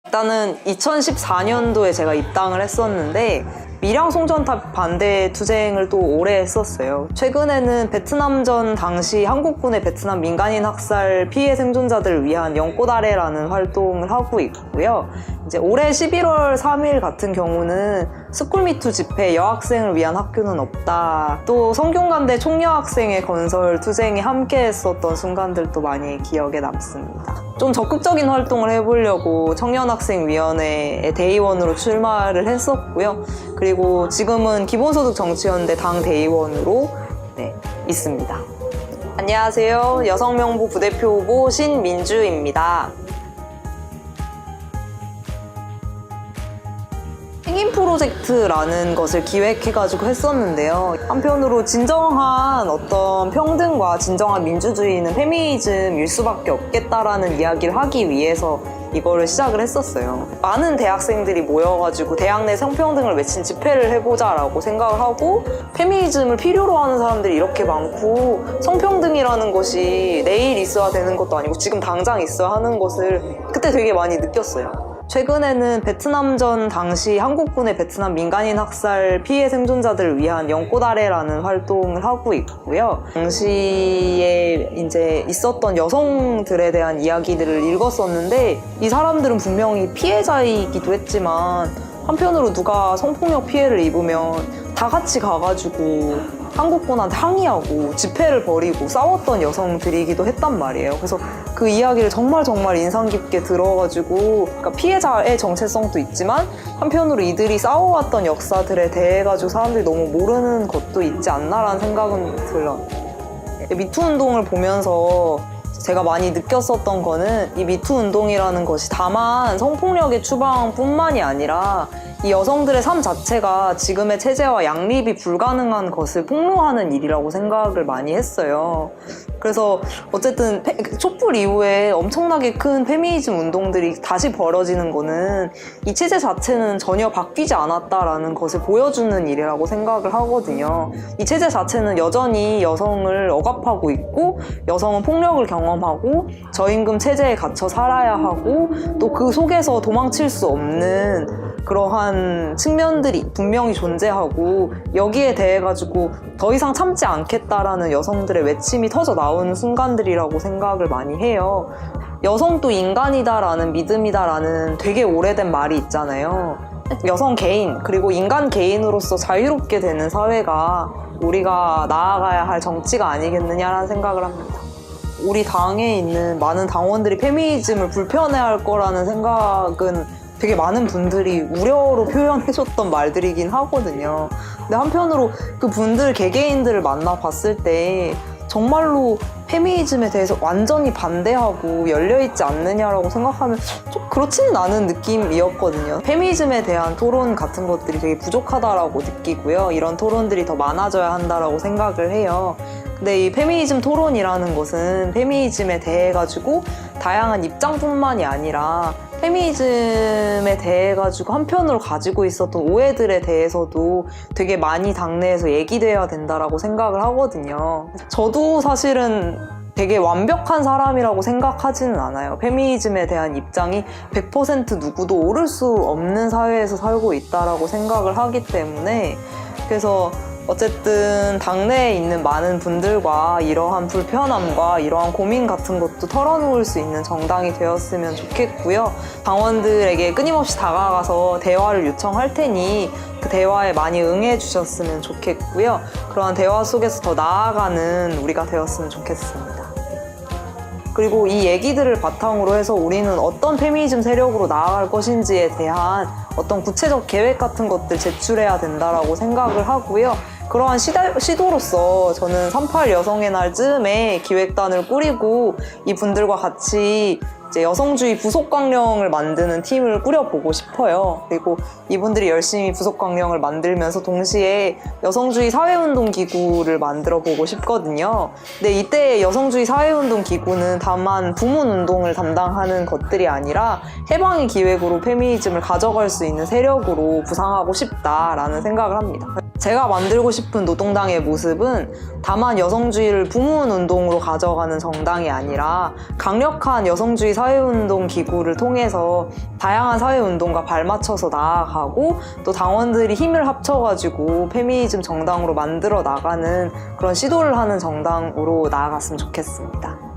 일단은 2014년도에 제가 입당을 했었는데 밀양 송전탑 반대 투쟁을 또 오래 했었어요. 최근에는 베트남전 당시 한국군의 베트남 민간인 학살 피해 생존자들을 위한 연꽃아래라는 활동을 하고 있고요. 이제 올해 11월 3일 같은 경우는 스쿨미투 집회 여학생을 위한 학교는 없다. 또 성균관대 총여학생회 건설 투쟁에 함께 했었던 순간들도 많이 기억에 남습니다. 좀 적극적인 활동을 해보려고 청년학생위원회의 대의원으로 출마를 했었고요. 그리고 지금은 기본소득 정치연대 당 대의원으로 있습니다. 안녕하세요. 여성명부 부대표 후보 신민주입니다. 행인 프로젝트라는 것을 기획해가지고 했었는데요. 한편으로 진정한 어떤 평등과 진정한 민주주의는 페미니즘일 수밖에 없겠다라는 이야기를 하기 위해서 이거를 시작을 했었어요. 많은 대학생들이 모여가지고 대학 내 성평등을 외친 집회를 해보자라고 생각을 하고, 페미니즘을 필요로 하는 사람들이 이렇게 많고 성평등이라는 것이 내일 있어야 되는 것도 아니고 지금 당장 있어야 하는 것을 그때 되게 많이 느꼈어요. 최근에는 베트남전 당시 한국군의 베트남 민간인 학살 피해 생존자들을 위한 연꽃아래라는 활동을 하고 있고요. 당시에 이제 있었던 여성들에 대한 이야기들을 읽었었는데, 이 사람들은 분명히 피해자이기도 했지만 한편으로 누가 성폭력 피해를 입으면 다 같이 가가지고 한국군한테 항의하고 집회를 벌이고 싸웠던 여성들이기도 했단 말이에요. 그래서 그 이야기를 정말 인상 깊게 들어가지고, 그러니까 피해자의 정체성도 있지만 한편으로 이들이 싸워왔던 역사들에 대해 가지고 사람들이 너무 모르는 것도 있지 않나라는 생각은 들어요. 미투 운동을 보면서 제가 많이 느꼈었던 거는, 이 미투 운동이라는 것이 다만 성폭력의 추방뿐만이 아니라 이 여성들의 삶 자체가 지금의 체제와 양립이 불가능한 것을 폭로하는 일이라고 생각을 많이 했어요. 그래서 어쨌든 촛불 이후에 엄청나게 큰 페미니즘 운동들이 다시 벌어지는 거는 이 체제 자체는 전혀 바뀌지 않았다라는 것을 보여주는 일이라고 생각을 하거든요. 이 체제 자체는 여전히 여성을 억압하고 있고, 여성은 폭력을 경험하고 저임금 체제에 갇혀 살아야 하고, 또 그 속에서 도망칠 수 없는 그러한 측면들이 분명히 존재하고, 여기에 대해 가지고 더 이상 참지 않겠다라는 여성들의 외침이 터져 나오는 순간들이라고 생각을 많이 해요. 여성도 인간이다라는 믿음이다라는 되게 오래된 말이 있잖아요. 여성 개인, 그리고 인간 개인으로서 자유롭게 되는 사회가 우리가 나아가야 할 정치가 아니겠느냐라는 생각을 합니다. 우리 당에 있는 많은 당원들이 페미니즘을 불편해할 거라는 생각은 되게 많은 분들이 우려로 표현해줬던 말들이긴 하거든요. 근데 한편으로 그 분들 개개인들을 만나봤을 때 정말로 페미니즘에 대해서 완전히 반대하고 열려있지 않느냐라고 생각하면 좀 그렇지는 않은 느낌이었거든요. 페미니즘에 대한 토론 같은 것들이 되게 부족하다라고 느끼고요. 이런 토론들이 더 많아져야 한다라고 생각을 해요. 근데 이 페미니즘 토론이라는 것은 페미니즘에 대해 가지고 다양한 입장뿐만이 아니라 페미니즘에 대해 가지고 한편으로 가지고 있었던 오해들에 대해서도 되게 많이 당내에서 얘기돼야 된다라고 생각을 하거든요. 저도 사실은 되게 완벽한 사람이라고 생각하지는 않아요. 페미니즘에 대한 입장이 100% 누구도 옳을 수 없는 사회에서 살고 있다라고 생각을 하기 때문에, 그래서 어쨌든 당내에 있는 많은 분들과 이러한 불편함과 이러한 고민 같은 것도 털어놓을 수 있는 정당이 되었으면 좋겠고요. 당원들에게 끊임없이 다가가서 대화를 요청할 테니 그 대화에 많이 응해 주셨으면 좋겠고요. 그러한 대화 속에서 더 나아가는 우리가 되었으면 좋겠습니다. 그리고 이 얘기들을 바탕으로 해서 우리는 어떤 페미니즘 세력으로 나아갈 것인지에 대한 어떤 구체적 계획 같은 것들 제출해야 된다라고 생각을 하고요. 그러한 시도로서 저는 3.8 여성의 날쯤에 기획단을 꾸리고 이분들과 같이 이제 여성주의 부속강령을 만드는 팀을 꾸려보고 싶어요. 그리고 이분들이 열심히 부속강령을 만들면서 동시에 여성주의 사회운동기구를 만들어 보고 싶거든요. 근데 이때 여성주의 사회운동기구는 다만 부문운동을 담당하는 것들이 아니라 해방의 기획으로 페미니즘을 가져갈 수 있는 세력으로 부상하고 싶다라는 생각을 합니다. 제가 만들고 싶은 노동당의 모습은 다만 여성주의를 부문운동으로 가져가는 정당이 아니라 강력한 여성주의 사회운동 기구를 통해서 다양한 사회운동과 발맞춰서 나아가고 또 당원들이 힘을 합쳐가지고 페미니즘 정당으로 만들어 나가는 그런 시도를 하는 정당으로 나아갔으면 좋겠습니다.